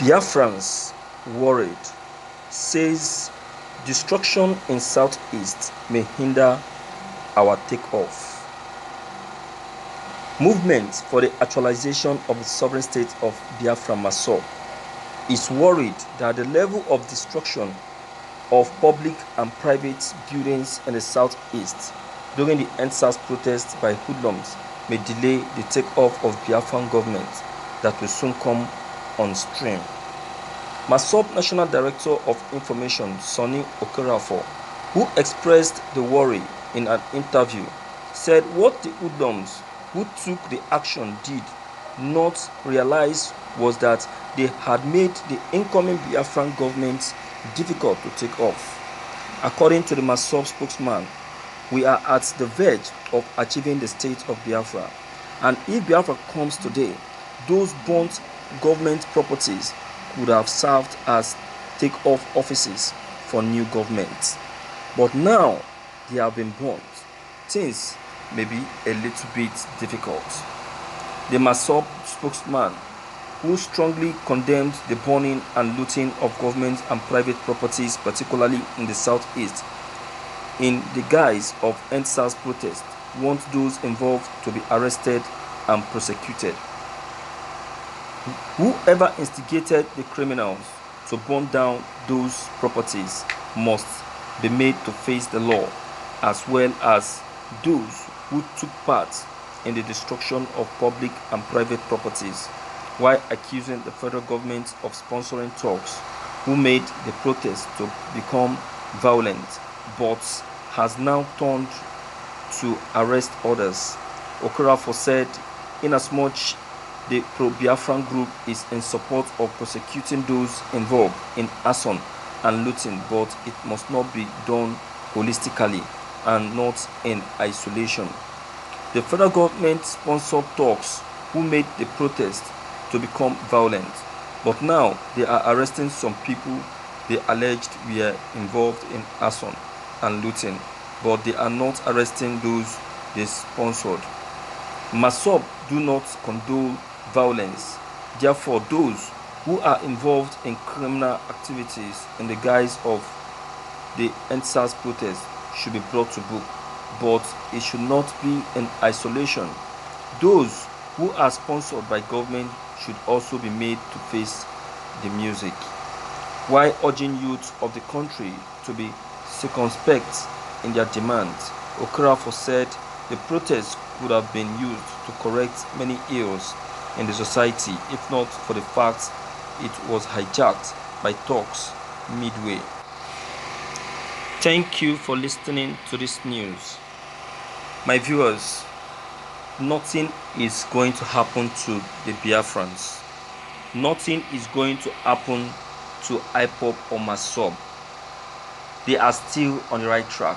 Biafrans worried, says destruction in southeast may hinder our takeoff. Movement for the actualization of the sovereign state of Biafra Maso is worried that the level of destruction of public and private buildings in the southeast during the EndSARS protests by hoodlums may delay the takeoff of Biafran government that will soon come on stream. MASOB National Director of Information Sonny Okerafo, who expressed the worry in an interview, said what the hoodlums who took the action did not realize was that they had made the incoming Biafran government difficult to take off. According to the MASOB spokesman, we are at the verge of achieving the state of Biafra, and if Biafra comes today, those burnt government properties could have served as take-off offices for new governments. But now they have been burnt. Things may be a little bit difficult. The MASOB spokesman, who strongly condemned the burning and looting of government and private properties, particularly in the southeast, in the guise of EndSARS protest, wants those involved to be arrested and prosecuted. Whoever instigated the criminals to burn down those properties must be made to face the law, as well as those who took part in the destruction of public and private properties, while accusing the federal government of sponsoring talks who made the protest to become violent, but has now turned to arrest others. Okerafo said, inasmuch the pro-Biafran group is in support of prosecuting those involved in arson and looting, but it must not be done holistically and not in isolation. The federal government sponsored talks who made the protest to become violent, but now they are arresting some people they alleged were involved in arson and looting, but they are not arresting those they sponsored. MASOB do not condone violence. Therefore, those who are involved in criminal activities in the guise of the EndSARS protest should be brought to book, but it should not be in isolation. Those who are sponsored by government should also be made to face the music, while urging youth of the country to be circumspect in their demands. Okerafo said the protest could have been used to correct many ills in the society, if not for the fact it was hijacked by talks midway. Thank you for listening to this news. My viewers, nothing is going to happen to the Biafrans. Nothing is going to happen to IPOP or MASOB. They are still on the right track.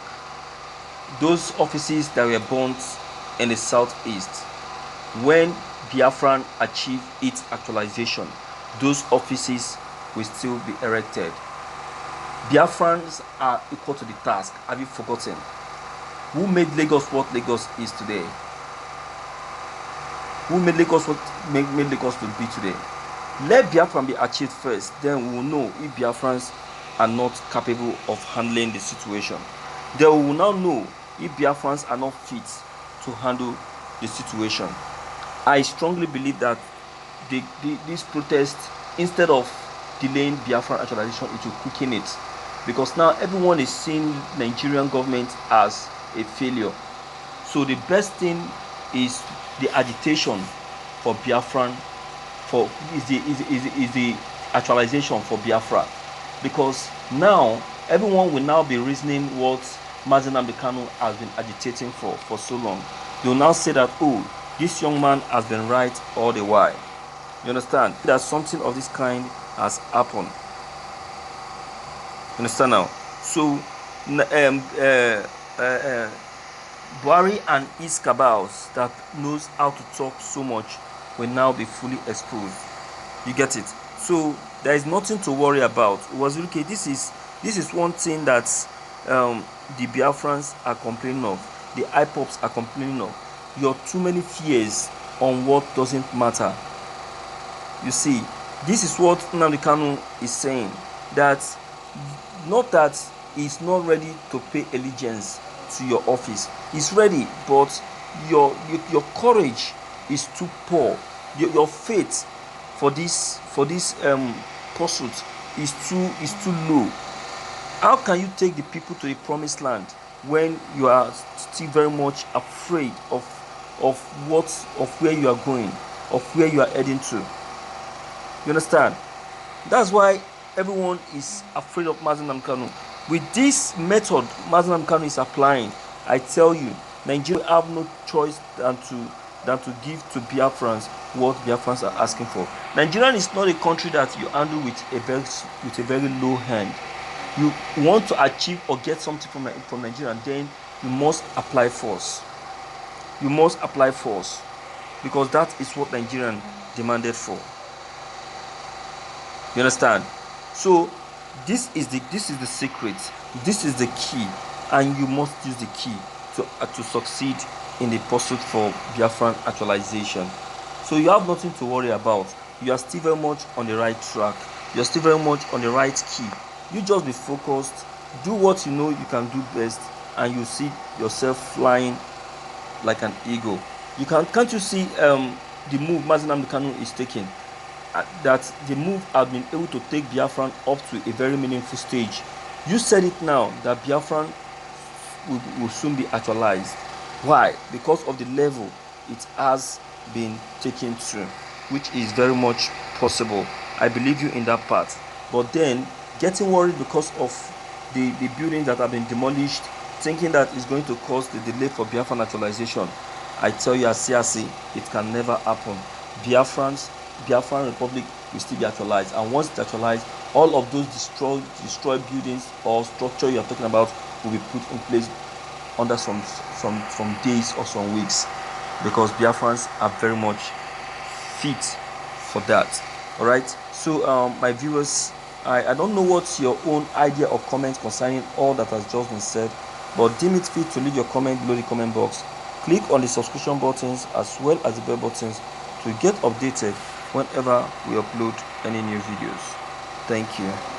Those offices that were burnt in the southeast, when Biafran achieve its actualization, those offices will still be erected. Biafrans are equal to the task. Have you forgotten? Who made Lagos what Lagos is today? Who made Lagos what made Lagos to be today? Let Biafran be achieved first, then we will know if Biafrans are not capable of handling the situation. Then we will now know if Biafrans are not fit to handle the situation. I strongly believe that this protest, instead of delaying Biafran actualization, it will quicken it, because now everyone is seeing Nigerian government as a failure. So the best thing is the agitation for Biafran, is the actualization for Biafra, because now everyone will now be reasoning what Mazi Nnamdi Kanu has been agitating for so long. They will now say that, oh, this young man has been right all the while. You understand? That something of this kind has happened. You understand now? So, Buhari and his cabals that knows how to talk so much will now be fully exposed. You get it? So there is nothing to worry about. It was okay. This is one thing that the Biafrans are complaining of. The IPOPs are complaining of. You have too many fears on what doesn't matter. You see, This is what Nnamdi Kanu is saying, that not that he's not ready to pay allegiance to your office. He's ready, but your courage is too poor. Your faith for this pursuit is too low. How can you take the people to the promised land when you are still very much afraid of where you are going, of where you are heading to? You understand? That's why everyone is afraid of Mazi Nnamdi Kanu. With this method Mazi Nnamdi Kanu is applying, I tell you, Nigeria have no choice than to give to Biafrans what Biafrans are asking for. Nigeria is not a country that you handle with a very low hand. You want to achieve or get something from Nigeria, then you must apply force. You must apply force, because that is what Nigerian demanded for. You understand? So this is the secret. This is the key, and you must use the key to succeed in the pursuit for Biafran actualization. So you have nothing to worry about. You are still very much on the right track. You are still very much on the right key. You just be focused, do what you know you can do best, and you see yourself flying like an eagle. Can't you see the move Mazi Nnamdi Kanu is taking? That the move has been able to take Biafran up to a very meaningful stage. You said it now that Biafran will soon be actualized. Why? Because of the level it has been taken to, which is very much possible. I believe you in that part. But then getting worried because of the buildings that have been demolished, thinking that it's going to cause the delay for Biafran actualization, I tell you, as CRC, it can never happen. Biafran Republic will still be actualized, and once it's actualized, all of those destroyed buildings or structure you are talking about will be put in place under some days or some weeks, because Biafrans are very much fit for that. All right. So my viewers, I don't know what's your own idea or comment concerning all that has just been said, but deem it fit to leave your comment below the comment box. Click on the subscription buttons as well as the bell buttons to get updated whenever we upload any new videos. Thank you.